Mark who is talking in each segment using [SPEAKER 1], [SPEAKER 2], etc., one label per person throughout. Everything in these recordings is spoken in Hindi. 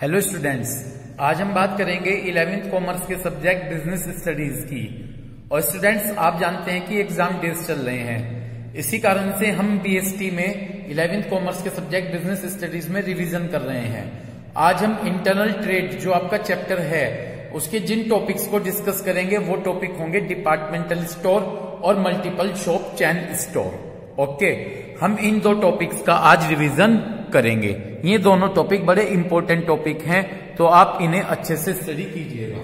[SPEAKER 1] हेलो स्टूडेंट्स, आज हम बात करेंगे 11th कॉमर्स के सब्जेक्ट बिजनेस स्टडीज की। और स्टूडेंट्स, आप जानते हैं कि एग्जाम डेज चल रहे हैं, इसी कारण से हम बीएसटी में 11th कॉमर्स के सब्जेक्ट बिजनेस स्टडीज में रिवीजन कर रहे हैं। आज हम इंटरनल ट्रेड जो आपका चैप्टर है उसके जिन टॉपिक्स को डिस्कस करेंगे वो टॉपिक होंगे डिपार्टमेंटल स्टोर और मल्टीपल शॉप चैन स्टोर। ओके, हम इन दो टॉपिक्स का आज रिवीजन करेंगे। ये दोनों टॉपिक बड़े इंपॉर्टेंट टॉपिक हैं, तो आप इन्हें अच्छे से स्टडी कीजिएगा।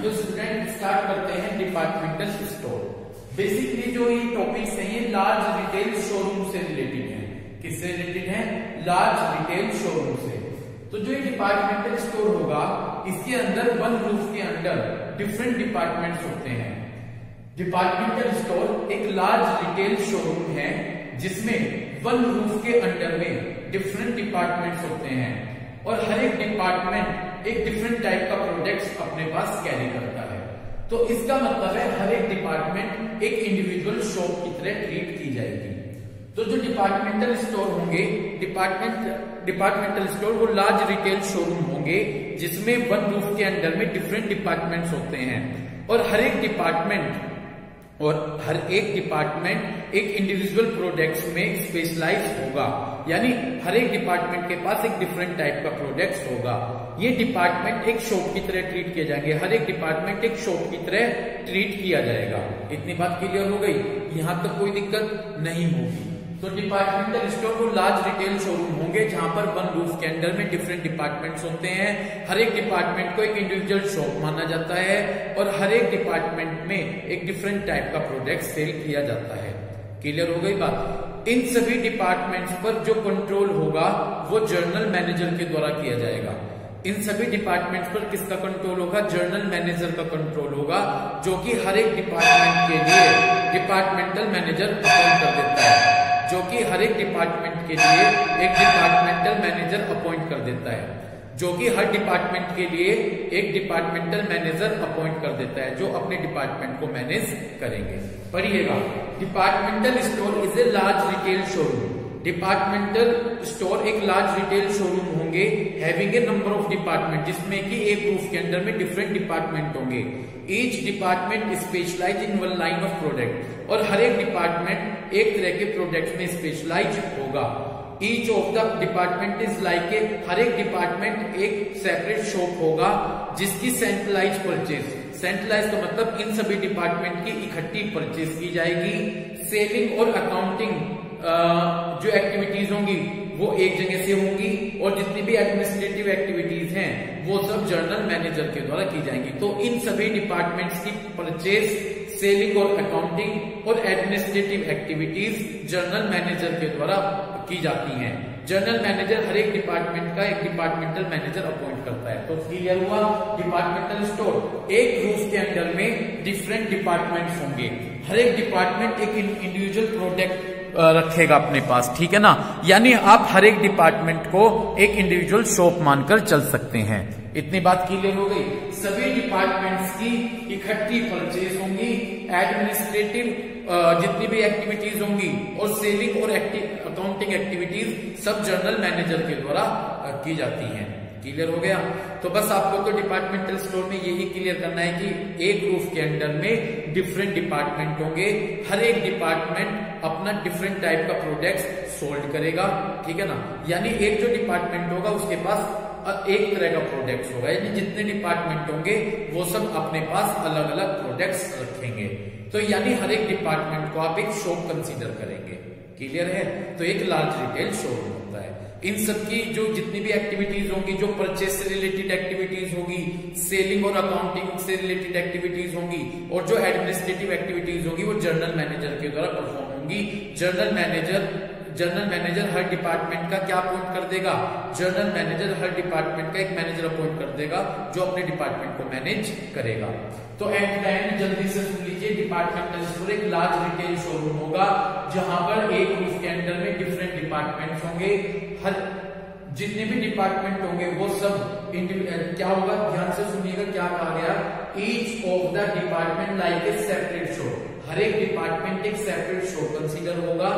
[SPEAKER 1] तो स्टूडेंट, स्टार्ट करते हैं डिपार्टमेंटल स्टोर। बेसिकली जो ये टॉपिक्स हैं ये लार्ज रिटेल शोरूम से रिलेटेड हैं। किससे रिलेटेड हैं? लार्ज रिटेल शोरूम से। तो जो ये डिपार्टमेंटल स्टोर होगा इसके अंदर वन रूफ के अंडर डिफरेंट डिपार्टमेंट्स होते हैं। डिपार्टमेंटल स्टोर एक लार्ज रिटेल शोरूम है जिसमें वन रूफ के अंडर में डिफरेंट डिपार्टमेंट्स होते हैं और हर एक डिपार्टमेंट एक डिफरेंट टाइप का प्रोडक्ट्स अपने पास कैरी करता है। तो इसका मतलब है हर एक डिपार्टमेंट एक इंडिविजुअल शॉप की तरह ट्रीट की जाएगी। तो जो डिपार्टमेंटल स्टोर होंगे, डिपार्टमेंटल स्टोर वो लार्ज रिटेल शोरूम होंगे जिसमें वन रूफ के अंडर में डिफरेंट डिपार्टमेंट्स होते हैं और हर एक डिपार्टमेंट एक इंडिविजुअल प्रोडक्ट्स में स्पेशलाइज होगा, यानी हर एक डिपार्टमेंट के पास एक डिफरेंट टाइप का प्रोडक्ट्स होगा। ये डिपार्टमेंट एक शॉप की तरह ट्रीट किए जाएंगे, हर एक डिपार्टमेंट एक शॉप की तरह ट्रीट किया जाएगा। इतनी बात क्लियर हो गई? यहां तक कोई दिक्कत नहीं होगी। तो डिपार्टमेंटल स्टोर वो लार्ज रिटेल शोरूम होंगे जहां पर वन रूफ के अंडर में डिफरेंट डिपार्टमेंट्स होते हैं। हर एक डिपार्टमेंट को एक इंडिविजुअल शॉप माना जाता है और हर एक डिपार्टमेंट में एक डिफरेंट टाइप का प्रोडक्ट सेल किया जाता है। क्लियर हो गई बात? इन सभी डिपार्टमेंट्स पर जो कंट्रोल होगा वो जर्नल मैनेजर के द्वारा किया जाएगा। इन सभी डिपार्टमेंट्स पर किसका कंट्रोल होगा? जर्नल मैनेजर का कंट्रोल होगा, जो कि हर एक डिपार्टमेंट के लिए डिपार्टमेंटल मैनेजर अपॉइंट कर देता है, जो कि हर एक डिपार्टमेंट के लिए एक डिपार्टमेंटल मैनेजर अपॉइंट कर देता है, जो कि हर डिपार्टमेंट के लिए एक डिपार्टमेंटल मैनेजर अपॉइंट कर देता है, जो अपने डिपार्टमेंट को मैनेज करेंगे। पढ़िएगा, departmental store is a large retail showroom. Departmental store एक लार्ज रिटेल शोरूम होंगे having a number of department, जिसमें कि एक रूफ के अंदर में डिफरेंट डिपार्टमेंट होंगे। Each department specialise in one line of product, और हर एक डिपार्टमेंट एक तरह के प्रोडक्ट में स्पेशलाइज होगा। Each of the department is like a, हर एक डिपार्टमेंट एक सेपरेट शॉप होगा जिसकी सेंट्रलाइज परचेज, सेंट्रलाइज का मतलब इन सभी डिपार्टमेंट की इकट्ठी परचेज की जाएगी। सेलिंग और अकाउंटिंग जो एक्टिविटीज होंगी वो एक जगह से होंगी और जितनी भी एडमिनिस्ट्रेटिव एक्टिविटीज हैं वो सब जर्नल मैनेजर के द्वारा की जाएंगी। तो इन सभी डिपार्टमेंट्स की परचेज, सेलिंग और अकाउंटिंग और एडमिनिस्ट्रेटिव एक्टिविटीज जर्नल मैनेजर के द्वारा की जाती हैं। जर्नल मैनेजर हर एक डिपार्टमेंट का एक डिपार्टमेंटल मैनेजर अपॉइंट करता है। तो क्लियर हुआ? डिपार्टमेंटल स्टोर एक रूफ के अंडर में डिफरेंट डिपार्टमेंट्स होंगे, हर एक डिपार्टमेंट एक इंडिविजुअल प्रोडक्ट रखेगा अपने पास, ठीक है ना। यानी आप हर एक डिपार्टमेंट को एक इंडिविजुअल शॉप मानकर चल सकते हैं। इतनी बात क्लियर हो गई? सभी डिपार्टमेंट्स की इकट्ठी परचेज होंगी, एडमिनिस्ट्रेटिव जितनी भी एक्टिविटीज होंगी और सेलिंग और अकाउंटिंग एक्टिविटीज सब जर्नल मैनेजर के द्वारा की जाती हैं। क्लियर हो गया? तो बस आपको तो डिपार्टमेंटल स्टोर में यही क्लियर करना है कि एक रूफ के अंडर में डिफरेंट डिपार्टमेंट होंगे, हर एक डिपार्टमेंट अपना डिफरेंट टाइप का प्रोडक्ट्स सोल्ड करेगा, ठीक है ना। यानी एक जो डिपार्टमेंट होगा उसके पास एक तरह का प्रोडक्ट्स होगा, यानी जितने डिपार्टमेंट होंगे वो सब अपने पास अलग अलग प्रोडक्ट्स रखेंगे। तो यानी हर एक डिपार्टमेंट को आप एक शॉप कंसीडर करेंगे। क्लियर है? तो एक लार्ज रिटेल शोरूम होता है। इन सबकी जो जितनी भी एक्टिविटीज होंगी, जो परचेज से रिलेटेड एक्टिविटीज होगी, सेलिंग और अकाउंटिंग से रिलेटेड एक्टिविटीज होंगी और जो एडमिनिस्ट्रेटिव एक्टिविटीज होगी वो जर्नल मैनेजर के द्वारा परफॉर्म होंगी। जर्नल मैनेजर हर डिपार्टमेंट का क्या अपॉइंट कर देगा? जर्नल मैनेजर हर डिपार्टमेंट का एक मैनेजर अपॉइंट कर देगा जो अपने डिपार्टमेंट को मैनेज करेगा। तो एट द एंड जल्दी से सुन लीजिए, डिपार्टमेंटल स्टोर एक लार्ज रिटेल शोरूम होगा जहां पर एक रूफ के अंडर में डिफरेंट डिपार्टमेंट्स होंगे। हर जितने भी डिपार्टमेंट होंगे वो सब क्या होगा? ध्यान से सुनिएगा क्या कहा गया। Each of the department like a separate shop, हर एक डिपार्टमेंट एक सेपरेट शॉप कंसीडर होगा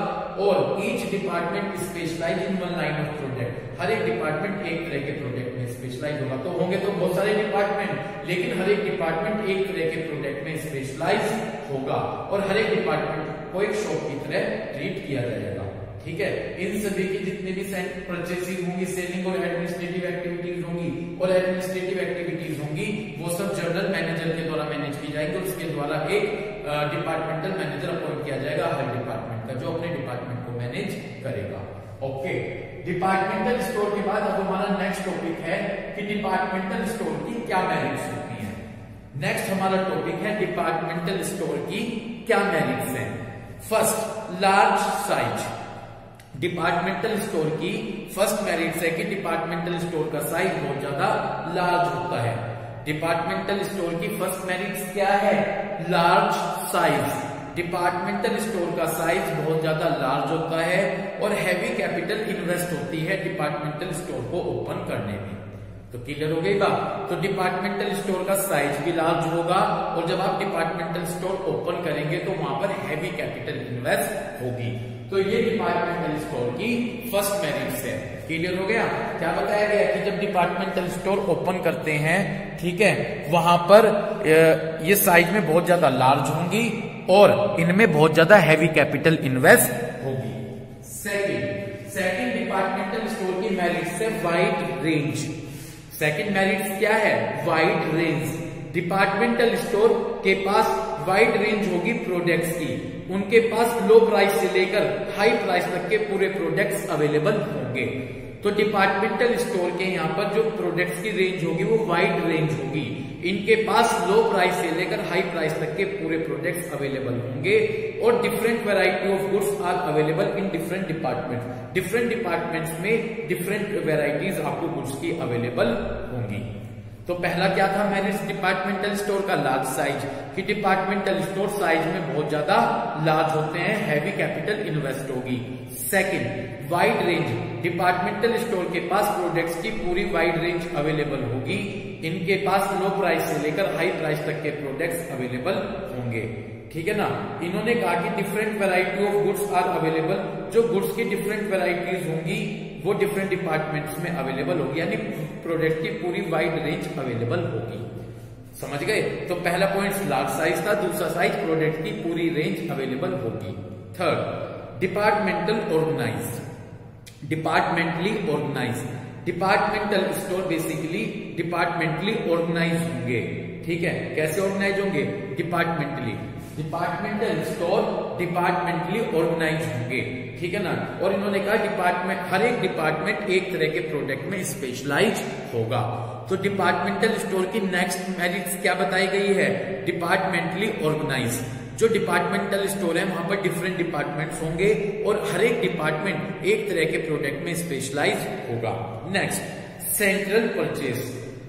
[SPEAKER 1] और each department specialise in one line of product. हर एक डिपार्टमेंट एक तरह के प्रोडक्ट में स्पेशलाइज होगा। तो होंगे तो बहुत सारे डिपार्टमेंट, लेकिन हर एक डिपार्टमेंट एक तरह के प्रोडक्ट में स्पेशलाइज होगा और हर एक डिपार्टमेंट को एक शॉप की तरह ट्रीट किया जाएगा। ठीक है, इन सभी की जितने भी परचेसिंग होंगी, सेलिंग और एडमिनिस्ट्रेटिव एक्टिविटीज होंगी और एडमिनिस्ट्रेटिव एक्टिविटीज होंगी, वो सब जनरल मैनेजर के द्वारा मैनेज की जाएगी और उसके द्वारा एक डिपार्टमेंटल मैनेजर अपॉइंट किया जाएगा हर डिपार्टमेंट का, जो अपने डिपार्टमेंट को मैनेज करेगा। ओके, डिपार्टमेंटल स्टोर के बाद अब हमारा नेक्स्ट टॉपिक है कि डिपार्टमेंटल स्टोर की क्या मेरिट्स होती हैं। नेक्स्ट हमारा टॉपिक है डिपार्टमेंटल स्टोर की क्या मेरिट्स हैं। First, large size. Departmental store की फर्स्ट मेरिट्स है कि डिपार्टमेंटल स्टोर का साइज बहुत ज्यादा लार्ज होता है। डिपार्टमेंटल स्टोर की फर्स्ट मेरिट्स क्या है? Large size. डिपार्टमेंटल स्टोर का साइज बहुत ज्यादा लार्ज होता है और हैवी कैपिटल इन्वेस्ट होती है डिपार्टमेंटल स्टोर को ओपन करने में। तो क्लियर हो गई बात। तो डिपार्टमेंटल स्टोर का साइज भी लार्ज होगा और जब आप डिपार्टमेंटल स्टोर ओपन करेंगे तो वहां पर हैवी कैपिटल इन्वेस्ट होगी। तो ये डिपार्टमेंटल स्टोर की फर्स्ट मेरिट्स है। क्लियर हो गया? क्या बताया गया कि जब डिपार्टमेंटल स्टोर ओपन करते हैं, ठीक है, वहां पर ये साइज में बहुत ज्यादा लार्ज होंगी और इनमें बहुत ज्यादा हैवी कैपिटल इन्वेस्ट होगी। सेकंड डिपार्टमेंटल स्टोर की मेरिट्स है वाइड रेंज। सेकंड मेरिट्स क्या है? Wide range. डिपार्टमेंटल स्टोर के पास वाइड रेंज होगी प्रोडक्ट्स की। उनके पास लो प्राइस से लेकर हाई प्राइस तक के पूरे प्रोडक्ट्स अवेलेबल होंगे। तो डिपार्टमेंटल स्टोर के यहाँ पर जो प्रोडक्ट्स की रेंज होगी वो वाइड रेंज होगी। इनके पास लो प्राइस से लेकर हाई प्राइस तक के पूरे प्रोडक्ट्स अवेलेबल होंगे और different variety of goods are available in different departments. Different departments में डिफरेंट वैरायटीज आपको गुड्स की अवेलेबल होंगी। तो पहला क्या था मेरिट्स डिपार्टमेंटल स्टोर का? लार्ज साइज, कि डिपार्टमेंटल स्टोर साइज में बहुत ज्यादा लार्ज होते हैं, हैवी कैपिटल इन्वेस्ट होगी। Second, wide range. Departmental store के पास प्रोडक्ट्स की पूरी वाइड रेंज अवेलेबल होगी। इनके पास लो प्राइस से लेकर हाई प्राइस तक के प्रोडक्ट्स अवेलेबल होंगे। ठीक है ना? इन्होंने कहा कि different variety of goods are available. जो गुड्स की डिफरेंट वैरायटीज होंगी वो डिफरेंट डिपार्टमेंट्स में अवेलेबल होगी, यानी प्रोडक्ट की पूरी वाइड रेंज अवेलेबल होगी। समझ गए? तो पहला पॉइंट लार्ज साइज था, दूसरा साइज प्रोडक्ट की पूरी रेंज अवेलेबल होगी। Third, departmental organise. Departmentally organise. Departmental store basically departmentally organise होंगे। ठीक है, कैसे ऑर्गेनाइज होंगे? Departmentally. Departmental store departmentally organise होंगे। ठीक है ना? और इन्होंने कहा डिपार्टमेंट, हर एक डिपार्टमेंट एक तरह के प्रोडक्ट में स्पेशलाइज होगा। तो डिपार्टमेंटल स्टोर की नेक्स्ट मेरिट्स क्या बताई गई है? Departmentally organise. जो डिपार्टमेंटल स्टोर है वहां पर डिफरेंट डिपार्टमेंट्स होंगे और हर एक डिपार्टमेंट एक तरह के प्रोडक्ट में स्पेशलाइज होगा। Next, central purchase.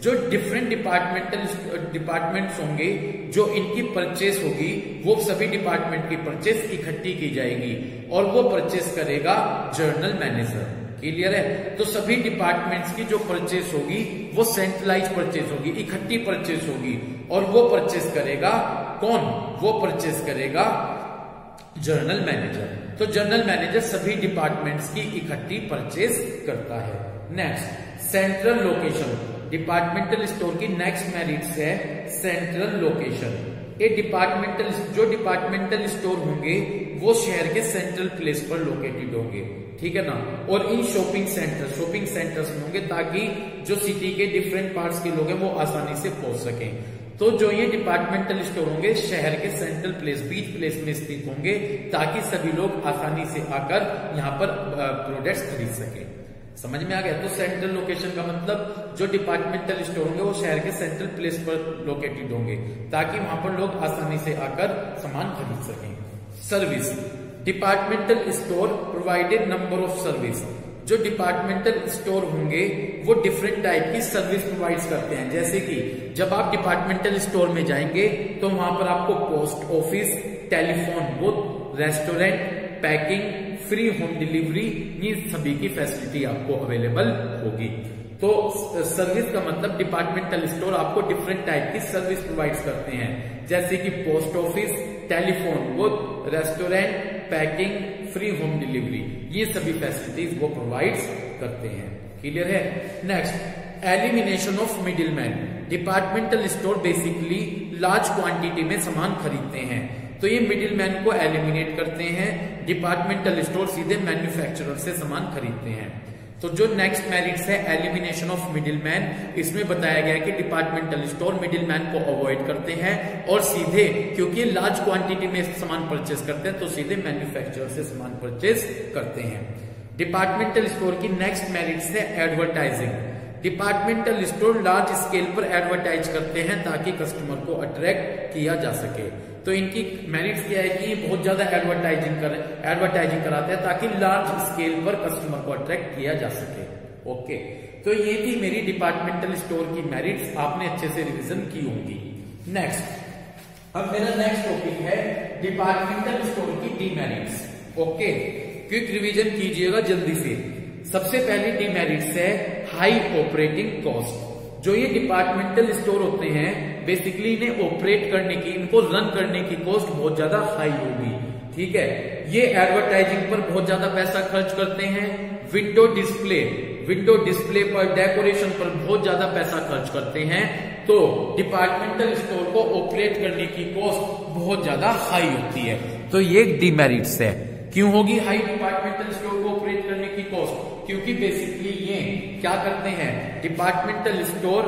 [SPEAKER 1] जो डिफरेंट डिपार्टमेंट्स होंगे, जो इनकी परचेस होगी वो सभी डिपार्टमेंट की परचेस इकट्ठी की जाएगी और वो परचेस करेगा जर्नल मैनेजर। क्लियर है? तो सभी डिपार्टमेंट्स की जो परचेस होगी वो सेंट्रलाइज परचेस होगी, इकट्ठी परचेस होगी और वो परचेस करेगा कौन? वो परचेस करेगा जर्नल मैनेजर। तो जर्नल मैनेजर सभी डिपार्टमेंट्स की इकट्ठी परचेस करता है। Next, central location. Departmental store की नेक्स्ट मेरिट्स है सेंट्रल लोकेशन। ये जो डिपार्टमेंटल स्टोर होंगे वो शहर के सेंट्रल प्लेस पर लोकेटेड होंगे। ठीक है ना? और इन शॉपिंग सेंटर्स में होंगे ताकि जो सिटी के डिफरेंट पार्ट्स के लोग हैं वो आसानी से पहुंच सकें। तो जो ये डिपार्टमेंटल स्टोर होंगे शहर के सेंट्रल प्लेस, बीच प्लेस में स्थित होंगे ताकि सभी लोग आसानी से आकर यहाँ पर प्रोडक्ट्स खरीद सके। समझ में आ गया? तो सेंट्रल लोकेशन का मतलब जो डिपार्टमेंटल स्टोर होंगे वो शहर के सेंट्रल प्लेस पर लोकेटेड होंगे ताकि वहां पर लोग आसानी से आकर सामान खरीद सकें। Service. Departmental store provided number of service. जो डिपार्टमेंटल स्टोर होंगे वो डिफरेंट टाइप की सर्विस प्रोवाइड करते हैं। जैसे कि जब आप डिपार्टमेंटल स्टोर में जाएंगे तो वहां पर आपको post office, telephone booth, restaurant, packing, free home delivery, ये सभी की फैसिलिटी आपको अवेलेबल होगी। तो सर्विस का मतलब डिपार्टमेंटल स्टोर आपको डिफरेंट टाइप की सर्विस प्रोवाइड करते हैं, जैसे कि post office, telephone booth, restaurant, packing, free home delivery, ये सभी फैसिलिटीज वो प्रोवाइड करते हैं। क्लियर है? Next, elimination of middleman. Departmental store basically large quantity में सामान खरीदते हैं, तो ये मिडिलमैन को एलिमिनेट करते हैं। डिपार्टमेंटल स्टोर सीधे मैन्युफैक्चरर से सामान खरीदते हैं। तो जो नेक्स्ट मेरिट्स है एलिमिनेशन ऑफ मिडिलमैन, इसमें बताया गया है कि डिपार्टमेंटल स्टोर मिडिलमैन को अवॉइड करते हैं और सीधे, क्योंकि लार्ज क्वांटिटी में सामान परचेस करते हैं, तो सीधे मैन्युफैक्चरर से सामान परचेस करते हैं। डिपार्टमेंटल स्टोर की नेक्स्ट मेरिट्स है advertising. Departmental store large scale पर एडवर्टाइज करते हैं ताकि कस्टमर को अट्रैक्ट किया जा सके। तो इनकी मेरिट्स क्या है कि ये बहुत ज्यादा एडवर्टाइजिंग कराते हैं ताकि लार्ज स्केल पर कस्टमर को अट्रैक्ट किया जा सके। ओके, तो ये थी मेरी डिपार्टमेंटल स्टोर की मेरिट्स, आपने अच्छे से रिवीजन की होंगी। नेक्स्ट, अब मेरा नेक्स्ट टॉपिक है डिपार्टमेंटल स्टोर की डीमेरिट्स। ओके, क्विक रिवीजन कीजिएगा जल्दी से। सबसे पहली डीमेरिट्स है हाई ऑपरेटिंग कॉस्ट। जो ये डिपार्टमेंटल स्टोर होते हैं बेसिकली इन्हें ऑपरेट करने की, इनको रन करने की कॉस्ट बहुत ज्यादा हाई होगी। ठीक है, ये एडवर्टाइजिंग पर बहुत ज्यादा पैसा खर्च करते हैं, विंडो डिस्प्ले पर, डेकोरेशन पर बहुत ज्यादा पैसा खर्च करते हैं। तो डिपार्टमेंटल स्टोर को ऑपरेट करने की कॉस्ट बहुत ज्यादा हाई होती है। तो ये डीमेरिट्स है। क्यों होगी हाई डिपार्टमेंटल स्टोर को ऑपरेट करने की कॉस्ट? क्योंकि बेसिकली ये क्या करते हैं, डिपार्टमेंटल स्टोर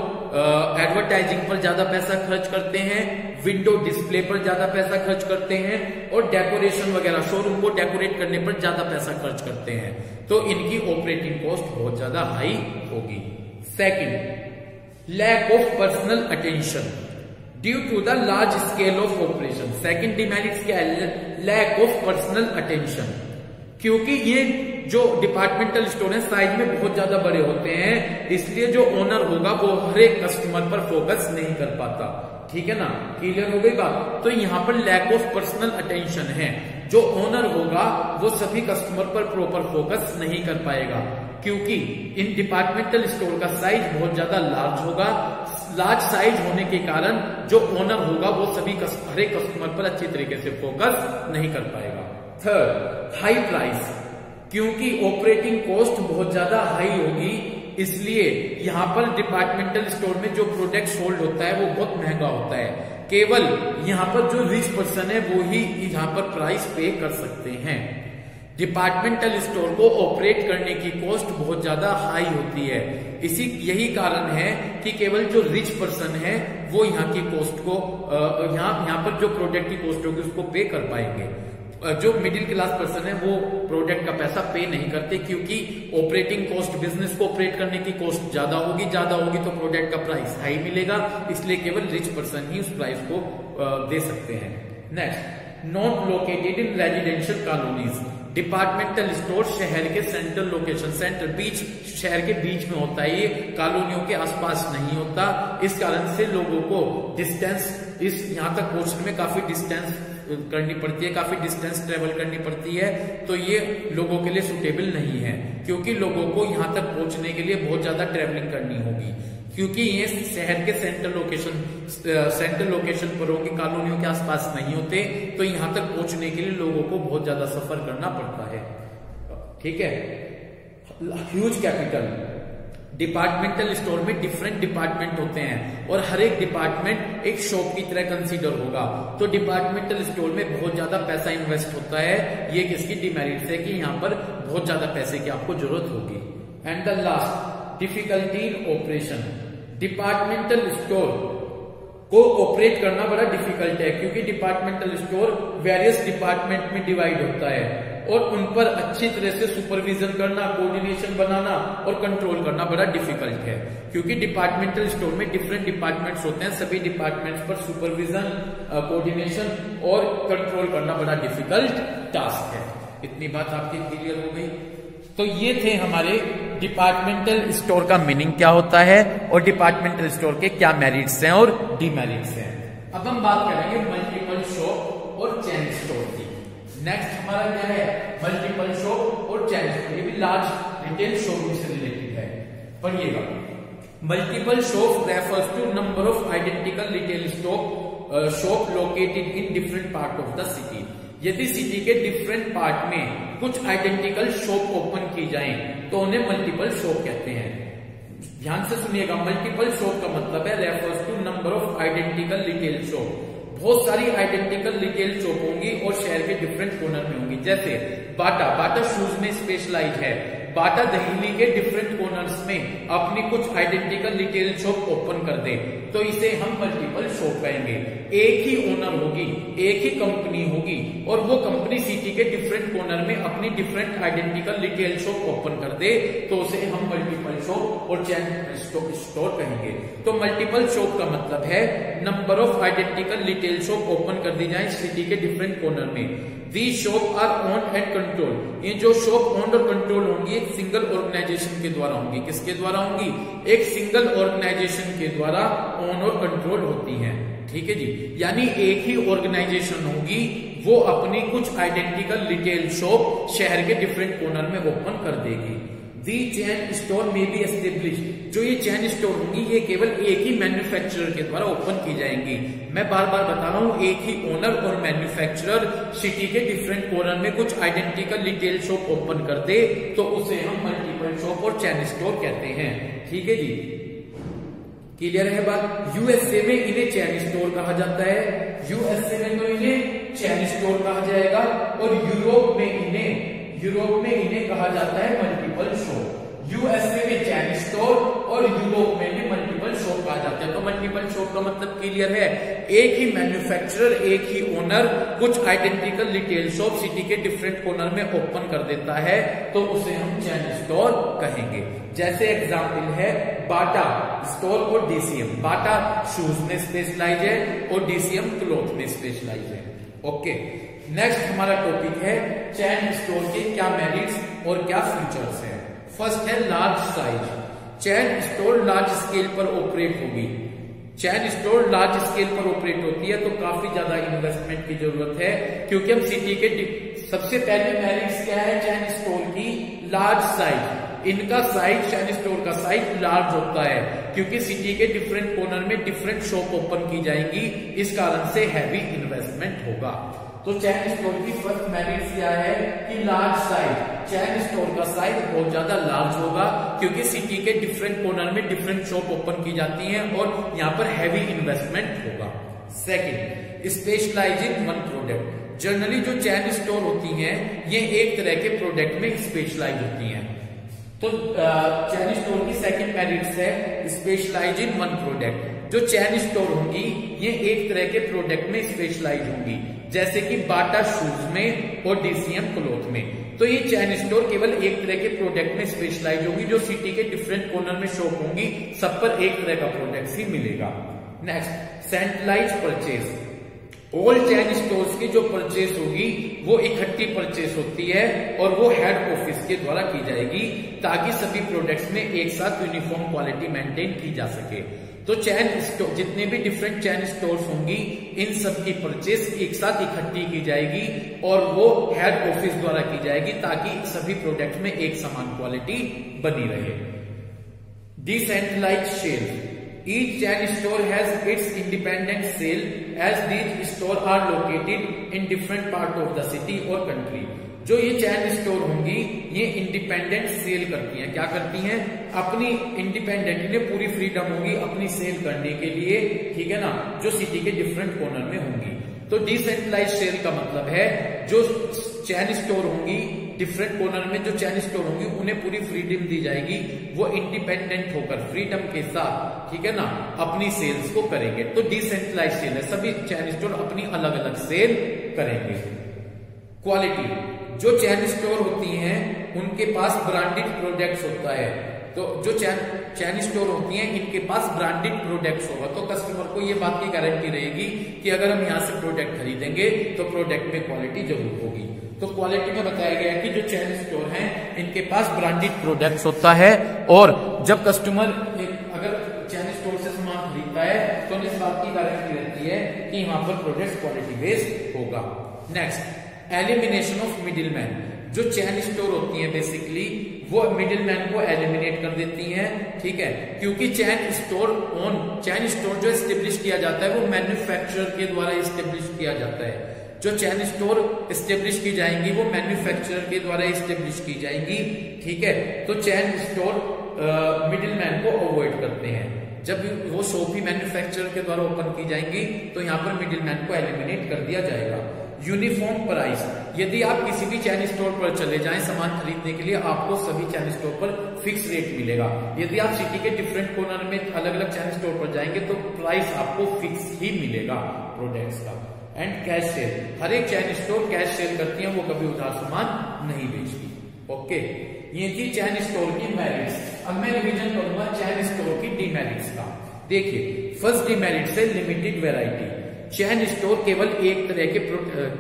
[SPEAKER 1] एडवर्टाइजिंग पर ज्यादा पैसा खर्च करते हैं, विंडो डिस्प्ले पर ज्यादा पैसा खर्च करते हैं और डेकोरेशन वगैरह शोरूम को डेकोरेट करने पर ज्यादा पैसा खर्च करते हैं। तो इनकी ऑपरेटिंग कॉस्ट बहुत ज्यादा हाई होगी। Second, lack of personal attention due to the large scale of operation. Second demerits क्या है? Lack of personal attention. क्योंकि ये जो डिपार्टमेंटल स्टोर है साइज में बहुत ज्यादा बड़े होते हैं, इसलिए जो ओनर होगा वो हर एक कस्टमर पर फोकस नहीं कर पाता। ठीक है ना? क्लियर हो गई बात? तो यहाँ पर लैक ऑफ पर्सनल अटेंशन है। जो ओनर होगा वो सभी कस्टमर पर प्रॉपर फोकस नहीं कर पाएगा, क्योंकि इन डिपार्टमेंटल स्टोर का साइज बहुत ज्यादा लार्ज होगा। लार्ज साइज होने के कारण जो ओनर होगा वो सभी हर एक कस्टमर पर अच्छी तरीके से फोकस नहीं कर पाएगा। Third, high price. क्योंकि ऑपरेटिंग कॉस्ट बहुत ज्यादा हाई होगी, इसलिए यहाँ पर डिपार्टमेंटल स्टोर में जो प्रोडक्ट सोल्ड होता है वो बहुत महंगा होता है। केवल यहाँ पर जो रिच पर्सन है वो ही यहाँ पर प्राइस पे कर सकते हैं। डिपार्टमेंटल स्टोर को ऑपरेट करने की कॉस्ट बहुत ज्यादा हाई होती है। यही कारण है कि केवल जो रिच पर्सन है वो यहाँ की कॉस्ट को यहाँ पर जो प्रोडक्ट की कॉस्ट होगी उसको पे कर पाएंगे। जो मिडिल क्लास पर्सन है वो प्रोडक्ट का पैसा पे नहीं करते, क्योंकि ऑपरेटिंग कॉस्ट, बिजनेस को ऑपरेट करने की कॉस्ट ज्यादा होगी तो प्रोडक्ट का प्राइस हाई मिलेगा, इसलिए केवल रिच पर्सन ही उस प्राइस को दे सकते हैं। Next, not located in residential colonies. Departmental store शहर के सेंट्रल लोकेशन, शहर के बीच में होता है, ये कॉलोनियों के आसपास नहीं होता। इस कारण से लोगों को डिस्टेंस, यहाँ तक पहुंचने में काफी डिस्टेंस करनी पड़ती है, काफी डिस्टेंस ट्रेवल करनी पड़ती है। तो ये लोगों के लिए सुटेबल नहीं है, क्योंकि लोगों को यहाँ तक पहुंचने के लिए बहुत ज्यादा ट्रेवलिंग करनी होगी, क्योंकि ये शहर के सेंट्रल लोकेशन पर होंगे, कॉलोनियों के आसपास नहीं होते। तो यहाँ तक पहुंचने के लिए लोगों को बहुत ज्यादा सफर करना पड़ता है। ठीक है। Huge capital. डिपार्टमेंटल स्टोर में डिफरेंट डिपार्टमेंट होते हैं और हर एक डिपार्टमेंट एक शॉप की तरह कंसीडर होगा। तो डिपार्टमेंटल स्टोर में बहुत ज्यादा पैसा इन्वेस्ट होता है। ये किसकी डिमेरिट्स है कि यहाँ पर बहुत ज्यादा पैसे की आपको जरूरत होगी। And the last, difficulty in operation. Departmental store को ऑपरेट करना बड़ा डिफिकल्ट है, क्योंकि डिपार्टमेंटल स्टोर वेरियस डिपार्टमेंट में डिवाइड होता है और उन पर अच्छी तरह से सुपरविजन करना, कोऑर्डिनेशन बनाना और कंट्रोल करना बड़ा डिफिकल्ट है, क्योंकि डिपार्टमेंटल स्टोर में डिफरेंट डिपार्टमेंट्स होते हैं। सभी डिपार्टमेंट्स पर सुपरविजन, कोऑर्डिनेशन और कंट्रोल करना बड़ा डिफिकल्ट टास्क है। इतनी बात आपकी क्लियर हो गई? तो ये थे हमारे डिपार्टमेंटल स्टोर का मीनिंग क्या होता है और डिपार्टमेंटल स्टोर के क्या मेरिट्स हैं और डीमेरिट्स हैं। अब हम बात करेंगे मल्टीपल शॉप और चेन स्टोर की। नेक्स्ट हमारा क्या है, मल्टीपल शॉप और चैन स्टोर, ये भी लार्ज रिटेल शॉप से रिलेटेड है। पढ़िएगा, multiple shop refers to number of identical retail shop located in different part of the city. यदि सिटी के डिफरेंट पार्ट में कुछ आइडेंटिकल शॉप ओपन की जाएं तो उन्हें मल्टीपल शॉप कहते हैं। ध्यान से सुनिएगा, मल्टीपल शॉप का मतलब है refers to number of identical retail shop. बहुत सारी आइडेंटिकल रिटेल शॉप होंगी और शहर के डिफरेंट कॉर्नर में होंगी। जैसे बाटा शूज में स्पेशलाइज है, बाटा दिल्ली के डिफरेंट कॉर्नर्स में अपनी कुछ आइडेंटिकल रिटेल शॉप ओपन कर दे तो इसे हम मल्टीपल शॉप कहेंगे। एक ही ओनर होगी, एक ही कंपनी होगी और वो कंपनी सिटी के डिफरेंट कॉर्नर में अपनी different identical retail shop open कर दे तो उसे हम मल्टीपल शॉप और चैन स्टोर कहेंगे। तो मल्टीपल शॉप का मतलब है number of identical retail shop open कर दी जाए सिटी के डिफरेंट कॉर्नर में। These shop our own and control, ये जो शॉप ओन और कंट्रोल होंगी एक सिंगल ऑर्गेनाइजेशन के द्वारा होंगी। किसके द्वारा होंगी? एक सिंगल ऑर्गेनाइजेशन के द्वारा ओन और कंट्रोल होती हैं। ठीक है जी, यानी एक ही ऑर्गेनाइजेशन होगी, वो अपनी कुछ आइडेंटिकल रिटेल शॉप शहर के डिफरेंट कॉर्नर में ओपन कर देगी। दी चैन स्टोर में बी एस्टेब्लिश, जो ये चैन स्टोर होंगी ये केवल एक ही मैन्युफैक्चरर के द्वारा ओपन की जाएंगी। मैं बार बार बता रहा हूं, एक ही ओनर और मैन्युफैक्चरर सिटी के डिफरेंट कॉर्नर में कुछ आइडेंटिकल रिटेल शॉप ओपन कर दे तो उसे हम मल्टीपल शॉप और चैन स्टोर कहते हैं। ठीक है जी, क्लियर है बात। यूएसए में इन्हें चैन स्टोर कहा जाता है, यूएसए में तो इन्हें चैन स्टोर कहा जाएगा और यूरोप में इन्हें कहा जाता है मल्टीपल शॉप। यूएसए में चैन स्टोर और यूरोप में भी मल्टीपल शॉप कहा जाता है। तो मल्टीपल शॉप का मतलब क्लियर है, एक ही मैन्युफैक्चरर, एक ही ओनर कुछ आइडेंटिकल रिटेल शॉप सिटी के डिफरेंट कॉर्नर में ओपन कर देता है तो उसे हम चैन स्टोर कहेंगे। जैसे एग्जाम्पल है बाटा स्टोर और डीसीएम। बाटा शूज में स्पेशलाइज है और डीसीएम क्लॉथ में स्पेशलाइज है। ओके, नेक्स्ट हमारा टॉपिक है चैन स्टोर के क्या मेरिट्स और क्या फीचर्स हैं। फर्स्ट है लार्ज साइज। चैन स्टोर लार्ज स्केल पर ऑपरेट होगी। चैन स्टोर लार्ज स्केल पर ऑपरेट होती है तो काफी ज्यादा इन्वेस्टमेंट की जरूरत है, क्योंकि हम सिटी के सबसे पहले मेरिट्स क्या है चैन स्टोर की? Large size. इनका साइज, चैन स्टोर का साइज लार्ज होता है क्योंकि सिटी के डिफरेंट कॉर्नर में डिफरेंट शॉप ओपन की जाएंगी, इस कारण से हैवी इन्वेस्टमेंट होगा। तो चैन स्टोर की फर्स्ट मेरिट क्या है कि लार्ज साइज। चैन स्टोर का साइज बहुत ज्यादा लार्ज होगा क्योंकि सिटी के डिफरेंट कॉर्नर में डिफरेंट शॉप ओपन की जाती हैं और यहाँ पर हैवी इन्वेस्टमेंट होगा। Second, specialise in one product. Generally जो चैन स्टोर होती हैं ये एक तरह के प्रोडक्ट में स्पेशलाइज होती हैं। तो चैन स्टोर की सेकंड मेरिट्स है स्पेशलाइज इन वन प्रोडक्ट। जो चैन स्टोर होंगी ये एक तरह के प्रोडक्ट में स्पेशलाइज होंगी, जैसे कि बाटा शूज में और डीसीएम क्लॉथ में। तो ये चैन स्टोर केवल एक तरह के प्रोडक्ट में स्पेशलाइज होगी, जो सिटी के डिफरेंट कॉर्नर में शॉप होंगी, सब पर एक तरह का प्रोडक्ट ही मिलेगा। Next, centralise purchase. All chain stores की जो परचेस होगी वो इकट्ठी परचेस होती है और वो हेड ऑफिस के द्वारा की जाएगी ताकि सभी प्रोडक्ट्स में एक साथ यूनिफॉर्म क्वालिटी मेंटेन की जा सके। तो चैन स्टोर, जितने भी डिफरेंट चैन स्टोर्स होंगी इन सब की परचेस एक साथ इकट्ठी की जाएगी और वो हेड ऑफिस द्वारा की जाएगी ताकि सभी प्रोडक्ट में एक समान क्वालिटी बनी रहे। Decentralised sale. Each chain store has its independent sale as these stores are located in different part of the city or country. जो ये चैन स्टोर होंगी ये इंडिपेंडेंट सेल करती हैं। क्या करती हैं? अपनी इंडिपेंडेंट, इन्हें पूरी फ्रीडम होगी अपनी सेल करने के लिए, ठीक है ना, जो सिटी के डिफरेंट कॉर्नर में होंगी। तो डिसेंट्रलाइज सेल का मतलब है जो चैन स्टोर होंगी डिफरेंट कॉर्नर में, जो चैन स्टोर होंगी उन्हें पूरी फ्रीडम दी जाएगी, वो इंडिपेंडेंट होकर फ्रीडम के साथ, ठीक है ना, अपनी सेल्स को करेंगे। तो डिसेंट्रलाइज सेल है, सभी चैन स्टोर अपनी अलग अलग सेल करेंगे। क्वालिटी। जो चैन स्टोर होती हैं उनके पास ब्रांडेड प्रोडक्ट्स होता है। तो जो चैन स्टोर होती हैं इनके पास ब्रांडेड प्रोडक्ट्स होगा, तो कस्टमर को ये बात की गारंटी रहेगी कि अगर हम यहाँ से प्रोडक्ट खरीदेंगे तो प्रोडक्ट में क्वालिटी जरूर होगी। तो क्वालिटी में बताया गया है कि जो चैन स्टोर हैं इनके पास ब्रांडेड प्रोडक्ट्स होता है और जब कस्टमर अगर चैन स्टोर से सामान खरीदता है तो इस बात की गारंटी रहती है कि वहां पर प्रोडक्ट क्वालिटी बेस्ड होगा। Next, elimination of middle man. जो चेन स्टोर होती है बेसिकली वो मिडिल मैन को एलिमिनेट कर देती हैं, ठीक है, क्योंकि चेन स्टोर जो एस्टेब्लिश किया जाता है वो मैन्युफैक्चरर के द्वारा एस्टेब्लिश किया जाता है। जो चेन स्टोर एस्टेब्लिश की जाएंगी वो मैन्युफैक्चरर के द्वारा एस्टेब्लिश की जाएंगी, ठीक है। तो चेन स्टोर मिडिल मैन को अवॉइड करते हैं। जब वो शॉप ही मैन्युफैक्चरर के द्वारा ओपन की जाएंगी तो यहाँ पर मिडिल मैन को एलिमिनेट कर दिया जाएगा। यूनिफॉर्म प्राइस, यदि आप किसी भी चेन स्टोर पर चले जाएं सामान खरीदने के लिए, आपको सभी चेन स्टोर पर फिक्स रेट मिलेगा। यदि आप सिटी के डिफरेंट कॉर्नर में अलग अलग चेन स्टोर पर जाएंगे तो प्राइस आपको फिक्स ही मिलेगा प्रोडक्ट्स का। एंड कैश सेल, हर एक चेन स्टोर कैश सेल करती है, वो कभी उधार सामान नहीं बेचती। ओके, ये थी चेन स्टोर की मेरिट्स। अब मैं रिवीजन करूंगा चेन स्टोर की डिमेरिट्स का। देखिए, फर्स्ट डिमेरिट से लिमिटेड वैरायटी। चेन स्टोर केवल एक तरह के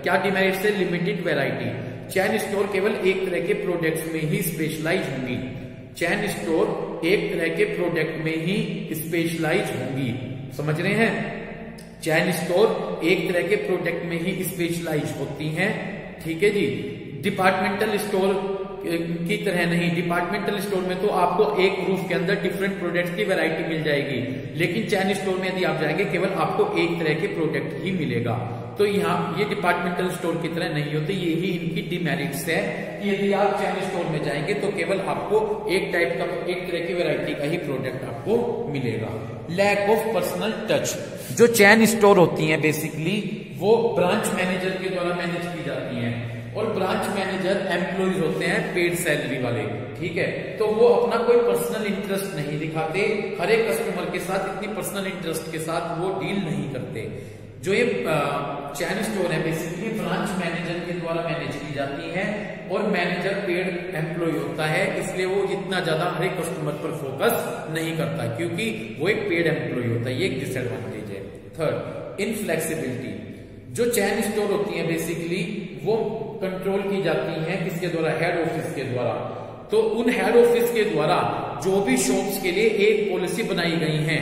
[SPEAKER 1] क्या डिमेरिट से लिमिटेड वैरायटी। चेन स्टोर केवल एक तरह के प्रोडक्ट्स में ही स्पेशलाइज होंगी। चेन स्टोर एक तरह के प्रोडक्ट में ही स्पेशलाइज होंगी, समझ रहे हैं। चेन स्टोर एक तरह के प्रोडक्ट में ही स्पेशलाइज होती हैं, ठीक है जी। डिपार्टमेंटल स्टोर की तरह नहीं। डिपार्टमेंटल स्टोर में तो आपको एक रूफ के अंदर डिफरेंट प्रोडक्ट्स की वैरायटी मिल जाएगी, लेकिन चेन स्टोर में यदि आप जाएंगे केवल आपको एक तरह के प्रोडक्ट ही मिलेगा। तो यहाँ ये डिपार्टमेंटल स्टोर की तरह नहीं होते, यही इनकी डिमेरिट्स है कि यदि आप चेन स्टोर में जाएंगे तो केवल आपको एक तरह की वैरायटी का ही प्रोडक्ट आपको मिलेगा। लैक ऑफ पर्सनल टच, जो चेन स्टोर होती है बेसिकली वो ब्रांच मैनेजर के द्वारा मैनेज की जाती है, और ब्रांच मैनेजर एम्प्लॉइज होते हैं पेड सैलरी वाले, ठीक है। तो वो अपना कोई पर्सनल इंटरेस्ट नहीं दिखाते, हर एक कस्टमर के साथ इतनी पर्सनल इंटरेस्ट के साथ वो डील नहीं करते। जो ये चेन स्टोर है बेसिकली ब्रांच मैनेजर के द्वारा मैनेज की जाती है, और मैनेजर पेड एम्प्लॉय होता है, इसलिए वो इतना ज्यादा हर एक कस्टमर पर फोकस नहीं करता, क्योंकि वो एक पेड एम्प्लॉय होता है। ये एक डिसएडवांटेज है। Third, inflexibility. जो चेन स्टोर होती है बेसिकली वो कंट्रोल की जाती हैं किसके द्वारा? हेड ऑफिस के द्वारा। तो उन हेड ऑफिस के द्वारा जो भी शॉप्स के लिए एक पॉलिसी बनाई गई है,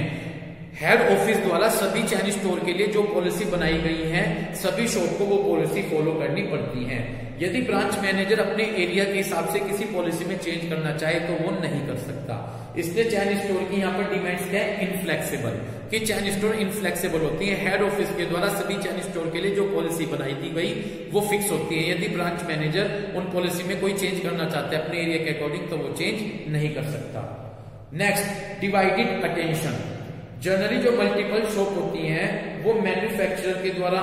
[SPEAKER 1] हेड ऑफिस द्वारा सभी चेन स्टोर के लिए जो पॉलिसी बनाई गई है सभी शॉप को वो पॉलिसी फॉलो करनी पड़ती है। यदि ब्रांच मैनेजर अपने एरिया के हिसाब से किसी पॉलिसी में चेंज करना चाहे तो वो नहीं कर सकता। इसलिए चेन स्टोर की यहाँ पर डिमांड्स क्या है? इनफ्लेक्सिबल, कि चेन स्टोर इनफ्लेक्सिबल होती है। हेड ऑफिस के द्वारा सभी चेन स्टोर के लिए जो पॉलिसी बनाई दी गई वो फिक्स होती है। यदि ब्रांच मैनेजर उन पॉलिसी में कोई चेंज करना चाहता है अपने एरिया के अकॉर्डिंग तो वो चेंज नहीं कर सकता। Next, divided attention. जनरली जो मल्टीपल शॉप होती हैं वो मैन्युफैक्चरर के द्वारा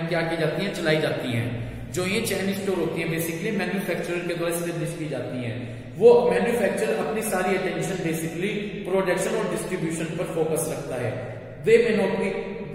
[SPEAKER 1] क्या की जाती हैं? चलाई जाती हैं। जो ये चेन स्टोर होती है बेसिकली मैन्युफैक्चरर के द्वारा एस्टेब्लिश की जाती हैं। वो मैन्युफैक्चरर अपनी सारी अटेंशन बेसिकली प्रोडक्शन और डिस्ट्रीब्यूशन पर फोकस रखता है। They may not be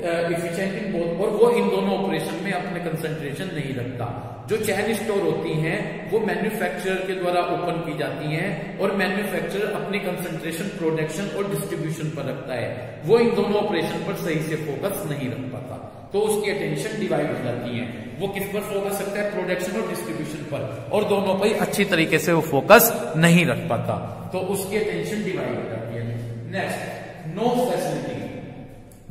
[SPEAKER 1] efficient in both, और वो इन दोनों ऑपरेशन में अपने कंसंट्रेशन नहीं रखता। जो चेन स्टोर होती हैं वो मैन्युफैक्चरर के द्वारा ओपन की जाती हैं, और मैन्युफैक्चरर अपनी कंसंट्रेशन प्रोडक्शन और डिस्ट्रीब्यूशन पर रखता है। वो इन दोनों ऑपरेशन पर सही से फोकस नहीं रख पाता, तो उसकी अटेंशन डिवाइड हो जाती है। वो किस पर फोकस रखता है? प्रोडक्शन और डिस्ट्रीब्यूशन पर, और दोनों पर अच्छी तरीके से वो फोकस नहीं रख पाता, तो उसकी अटेंशन डिवाइड हो जाती है। Next, no facility.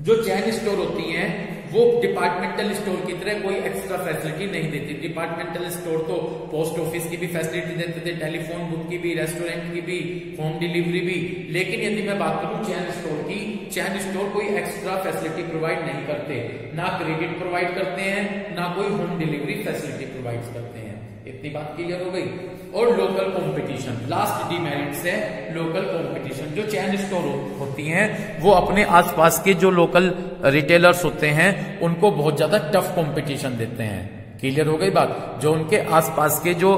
[SPEAKER 1] जो चेन स्टोर होती हैं वो डिपार्टमेंटल स्टोर की तरह कोई एक्स्ट्रा फैसिलिटी नहीं देती। डिपार्टमेंटल स्टोर तो पोस्ट ऑफिस की भी फैसिलिटी देते थे, टेलीफोन बुक की भी, रेस्टोरेंट की भी, होम डिलीवरी भी। लेकिन यदि मैं बात करूं चेन स्टोर की, चेन स्टोर कोई एक्स्ट्रा फैसिलिटी प्रोवाइड नहीं करते, ना क्रेडिट प्रोवाइड करते हैं, ना कोई होम डिलीवरी फैसिलिटी प्रोवाइड करते हैं। इतनी बात क्लियर हो गई। और लोकल कंपटीशन, लास्ट डिमेरिट्स है लोकल कंपटीशन। जो चेन स्टोर होती हैं वो अपने आसपास के जो लोकल रिटेलर्स होते हैं उनको बहुत ज्यादा टफ कंपटीशन देते हैं। क्लियर हो गई बात? जो उनके आसपास के जो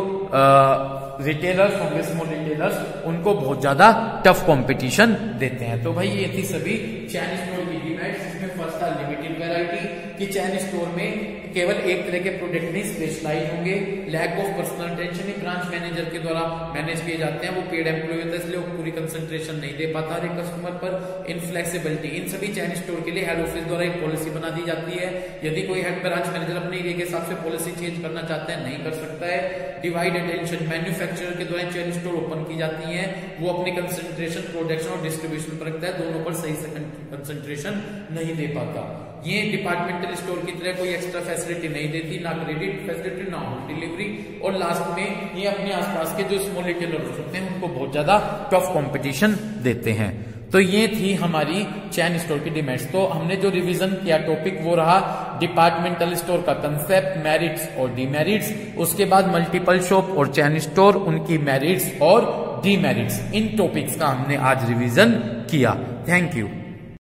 [SPEAKER 1] रिटेलर्स होंगे, स्मॉल रिटेलर्स, उनको बहुत ज्यादा टफ कंपटीशन देते हैं। तो भाई ये थी सभी चेन स्टोर की डिमेरिट्स। इसमें फर्स्ट था लिमिटेड वैरायटी, कि चेन स्टोर में केवल एक तरह के प्रोडक्ट नहीं स्पेशलाइज होंगे। Lack of personal attention, branch manager के द्वारा मैनेज किए जाते हैं, वो पेड एम्प्लॉय होता है इसलिए वो पूरी कंसंट्रेशन नहीं दे पाता हर एक कस्टमर पर। इनफ्लेक्सिबिलिटी, इन सभी चेन स्टोर के लिए हेड ऑफिस द्वारा एक पॉलिसी बना दी जाती है। यदि कोई हेड ब्रांच मैनेजर अपने एरिया के हिसाब से पॉलिसी चेंज करना चाहता है नहीं कर सकता है। डिवाइड अटेंशन, मैन्युफैक्चरर के द्वारा चेन स्टोर ओपन की जाती है, वो अपनी कंसंट्रेशन प्रोडक्शन और डिस्ट्रीब्यूशन पर रखता है, दोनों पर सही से कंसंट्रेशन नहीं दे पाता। ये डिपार्टमेंटल स्टोर की तरह कोई एक्स्ट्रा फैसिलिटी नहीं देती, ना क्रेडिट फैसिलिटी ना होम डिलीवरी, और लास्ट में ये अपने आसपास के जो स्मॉल रिटेलर्स होते हैं उनको बहुत ज्यादा टफ कंपटीशन देते हैं। तो ये थी हमारी चैन स्टोर की डिमेरिट्स। तो हमने जो रिवीजन किया टॉपिक वो रहा डिपार्टमेंटल स्टोर का कंसेप्ट, मेरिट्स और डीमेरिट्स, उसके बाद मल्टीपल शॉप और चैन स्टोर, उनकी मेरिट्स और डीमेरिट्स, इन टॉपिक्स का हमने आज रिवीजन किया। Thank you.